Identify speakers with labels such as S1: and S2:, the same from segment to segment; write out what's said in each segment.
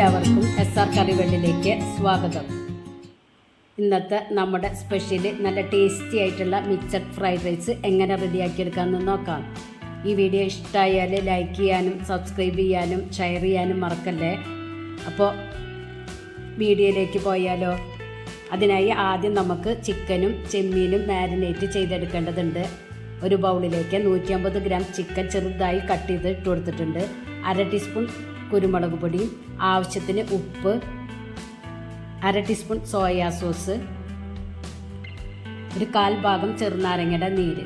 S1: എല്ലാവർക്കും SR കറിവേളിലേക്ക് സ്വാഗതം. ഇന്നത്തെ നമ്മുടെ സ്പെഷ്യൽ നല്ല ടേസ്റ്റി ആയിട്ടുള്ള മിക്സഡ് ഫ്രൈഡ് റൈസ് എങ്ങനെ റെഡിയാക്കിയെടുക്കാമെന്ന് നോക്കാം. ഈ വീഡിയോ ഇഷ്ടമായാൽ ലൈക്ക് ചെയ്യാനും സബ്സ്ക്രൈബ് ചെയ്യാനും ഷെയർ ചെയ്യാനും മറക്കല്ലേ. അപ്പോൾ വീഡിയോയിലേക്ക് പോയാലോ. അതിനായി ആദ്യം നമുക്ക് ചിക്കനും ചെമ്മീനും മാരിനേറ്റ് ചെയ്തെടുക്കേണ്ടതുണ്ട്. ഒരു ബൗളിലേക്ക് 150 ഗ്രാം ചിക്കൻ ചെറുതായി കട്ട് ചെയ്ത് ഇട്ട് കൊടുത്തിട്ടുണ്ട്. 1/2 ടീസ്പൂൺ കുരുമുളക് പൊടി, ആവശ്യത്തിന് ഉപ്പ്, 1/2 ടീസ്പൂൺ സോയാ സോസ്, ഒരു 1/4 ഭാഗം ചെറുനാരങ്ങയുടെ നീര്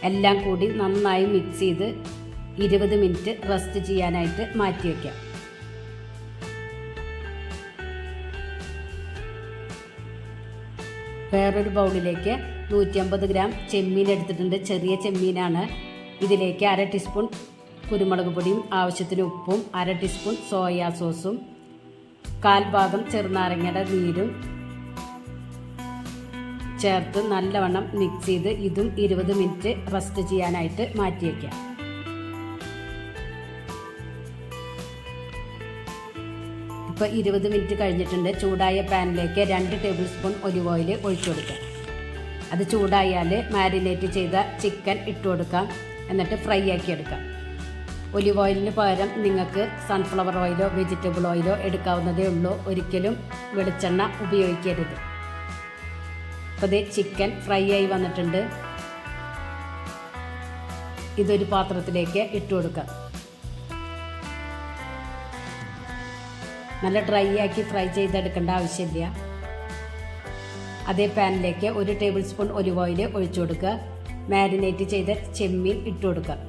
S1: എല്ലാം കൂടി നന്നായി മിക്സ് ചെയ്ത് 20 മിനിറ്റ് റെസ്റ്റ് ചെയ്യാനായിട്ട് മാറ്റി വയ്ക്കാം. വേറൊരു ബൗളിലേക്ക് 150 ഗ്രാം ചെമ്മീൻ എടുത്തിട്ടുണ്ട്. ചെറിയ ചെമ്മീനാണ്. ഇതിലേക്ക് 1/2 ടീസ്പൂൺ കുരുമുളക് പൊടിയും ആവശ്യത്തിന് ഉപ്പും 1/2 ടീസ്പൂൺ സോയാ സോസും 1/4 ഭാഗം ചെറുനാരങ്ങയുടെ നീരും ചേർത്ത് നല്ലവണ്ണം മിക്സ് ചെയ്ത് ഇതും 20 മിനിറ്റ് റെസ്റ്റ് ചെയ്യാനായിട്ട് മാറ്റി വയ്ക്കാം. ഇപ്പോൾ 20 മിനിറ്റ് കഴിഞ്ഞിട്ടുണ്ട്. ചൂടായ പാനിലേക്ക് 2 ടേബിൾ സ്പൂൺ ഒലിവ് ഓയിൽ ഒഴിച്ചു കൊടുക്കാം. അത് ചൂടായാൽ മാരിനേറ്റ് ചെയ്ത ചിക്കൻ ഇട്ട് കൊടുക്കാം. എന്നിട്ട് ഫ്രൈ ആക്കി എടുക്കാം. ഒലിവ് ഓയിലിന് പകരം നിങ്ങൾക്ക് സൺഫ്ലവർ ഓയിലോ വെജിറ്റബിൾ ഓയിലോ എടുക്കാവുന്നതേ ഉള്ളൂ. ഒരിക്കലും വെളിച്ചെണ്ണ ഉപയോഗിക്കരുത്. അപ്പോൾ ഇത് ചിക്കൻ ഫ്രൈ ആയി വന്നിട്ടുണ്ട്. ഇതൊരു പാത്രത്തിലേക്ക് ഇട്ട് കൊടുക്കാം. നല്ല ഡ്രൈ ആക്കി ഫ്രൈ ചെയ്തെടുക്കേണ്ട ആവശ്യമില്ല. അതേ പാനിലേക്ക് 1 ടേബിൾ സ്പൂൺ ഒലിവ് ഓയിൽ ഒഴിച്ചു കൊടുക്കുക. മാരിനേറ്റ് ചെയ്ത ചെമ്മീൻ ഇട്ട് കൊടുക്കുക.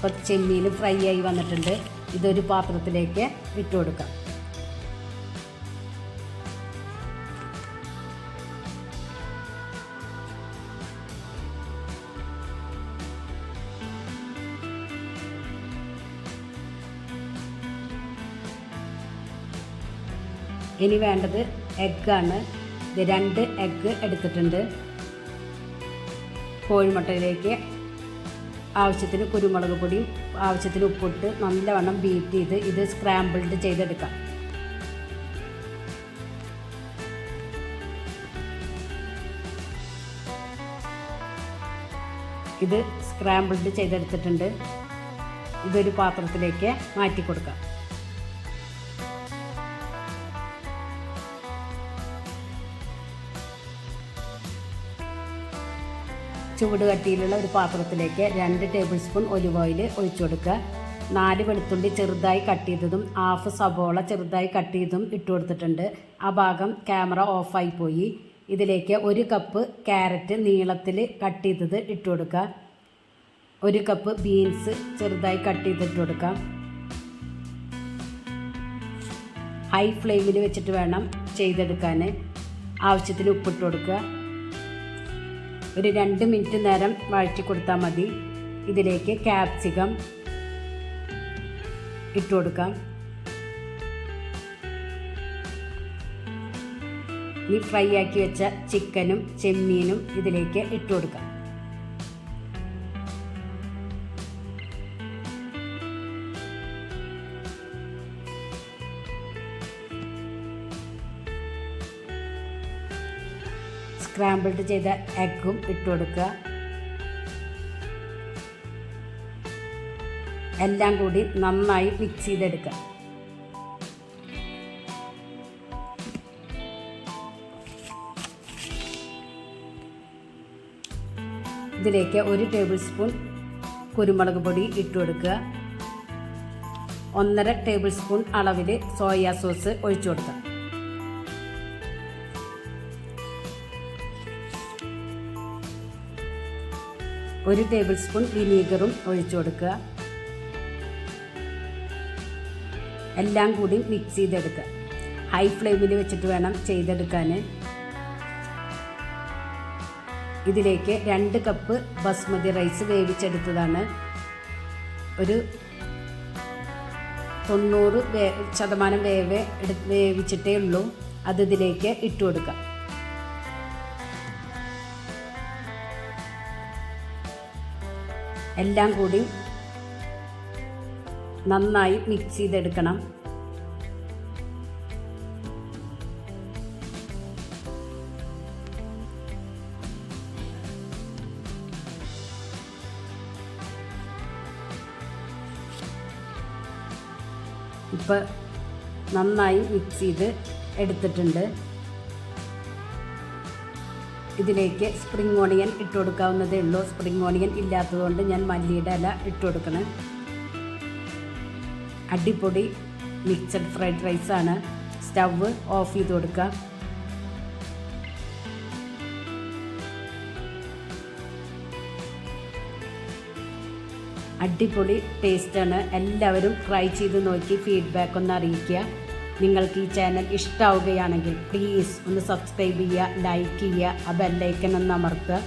S1: അപ്പോൾ ചെമ്മീൻ ഫ്രൈ ആയി വന്നിട്ടുണ്ട്. ഇതൊരു പാത്രത്തിലേക്ക് ഇട്ട് കൊടുക്കാം. ഇനി വേണ്ടത് എഗ്ഗാണ്. ഇത് 2 എഗ്ഗ് എടുത്തിട്ടുണ്ട്. കോഴിമുട്ടയിലേക്ക് ആവശ്യത്തിന് കുരുമുളക് പൊടിയും ആവശ്യത്തിന് ഉപ്പിട്ട് നല്ലവണ്ണം ബീറ്റ് ചെയ്ത് ഇത് സ്ക്രാമ്പിൾഡ് ചെയ്തെടുക്കാം. ഇത് സ്ക്രാമ്പിൾഡ് ചെയ്തെടുത്തിട്ടുണ്ട്. ഇതൊരു പാത്രത്തിലേക്ക് മാറ്റി കൊടുക്കാം. ചൂട് കട്ടിയിലുള്ള ഒരു പാത്രത്തിലേക്ക് 2 ടേബിൾ സ്പൂൺ ഒലിവ് ഓയിൽ ഒഴിച്ചു കൊടുക്കുക. 4 വെളുത്തുള്ളി ചെറുതായി കട്ട് ചെയ്തതും 1/2 സബോള ചെറുതായി കട്ട് ചെയ്തതും ഇട്ട് കൊടുത്തിട്ടുണ്ട്. ആ ഭാഗം ക്യാമറ ഓഫായി പോയി. ഇതിലേക്ക് 1 കപ്പ് ക്യാരറ്റ് നീളത്തിൽ കട്ട് ചെയ്തത് ഇട്ട് കൊടുക്കുക. 1 കപ്പ് ബീൻസ് ചെറുതായി കട്ട് ചെയ്തിട്ട് കൊടുക്കാം. ഹൈ ഫ്ലെയിമിൽ വെച്ചിട്ട് വേണം ചെയ്തെടുക്കാൻ. ആവശ്യത്തിന് ഉപ്പിട്ട് കൊടുക്കുക. ഒരു 2 മിനിറ്റ് നേരം വഴറ്റി കൊടുത്താൽ മതി. ഇതിലേക്ക് ക്യാപ്സിക്കം ഇട്ട് കൊടുക്കാം. ഇനി ഫ്രൈ ആക്കി വെച്ച ചിക്കനും ചെമ്മീനും ഇതിലേക്ക് ഇട്ട് കൊടുക്കാം. സ്ക്രാമ്പിൾഡ് ചെയ്ത എഗ്ഗും ഇട്ട് കൊടുക്കുക. എല്ലാം കൂടി നന്നായി മിക്സ് ചെയ്തെടുക്കുക. ഇതിലേക്ക് 1 ടേബിൾ സ്പൂൺ കുരുമുളക് പൊടി ഇട്ട് കൊടുക്കുക. 1.5 ടേബിൾ സ്പൂൺ അളവിൽ സോയാ സോസ് ഒഴിച്ചു കൊടുക്കുക. ഒരു ടേബിൾ സ്പൂൺ വിനീഗറും ഒഴിച്ചു കൊടുക്കുക. എല്ലാം കൂടി മിക്സ് ചെയ്തെടുക്കുക. ഹൈ ഫ്ലെയിമിൽ വെച്ചിട്ട് വേണം ചെയ്തെടുക്കാൻ. ഇതിലേക്ക് 2 കപ്പ് ബസ്മതി റൈസ് വേവിച്ചെടുത്തതാണ്. ഒരു 90% വേവിച്ചിട്ടേ ഉള്ളൂ. അത് ഇതിലേക്ക് ഇട്ട് കൊടുക്കാം. എല്ലാം കൂടി നന്നായി മിക്സ് ചെയ്തെടുക്കണം. ഇപ്പോൾ നന്നായി മിക്സ് ചെയ്ത് എടുത്തിട്ടുണ്ട്. ഇതിലേക്ക് സ്പ്രിംഗ് ഓണിയൻ ഇട്ട് കൊടുക്കാവുന്നതേ ഉള്ളൂ. സ്പ്രിംഗ് ഓണിയൻ ഇല്ലാത്തതുകൊണ്ട് ഞാൻ മല്ലിയുടെ ഇല ഇട്ട് കൊടുക്കണം. അടിപൊളി മിക്സഡ് ഫ്രൈഡ് റൈസാണ്. സ്റ്റവ് ഓഫ് ചെയ്ത് കൊടുക്കുക. അടിപൊളി ടേസ്റ്റാണ്. എല്ലാവരും ട്രൈ ചെയ്ത് നോക്കി ഫീഡ്ബാക്ക് ഒന്ന് അറിയിക്കുക. നിങ്ങൾക്ക് ഈ ചാനൽ ഇഷ്ടമാവുകയാണെങ്കിൽ പ്ലീസ് ഒന്ന് സബ്സ്ക്രൈബ് ചെയ്യുക, ലൈക്ക് ചെയ്യുക, ആ ബെല്ലൈക്കൺ ഒന്ന് അമർത്തുക.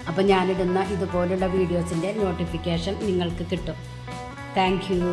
S1: അപ്പോൾ ഞാനിടുന്ന ഇതുപോലുള്ള വീഡിയോസിൻ്റെ നോട്ടിഫിക്കേഷൻ നിങ്ങൾക്ക് കിട്ടും. Thank you.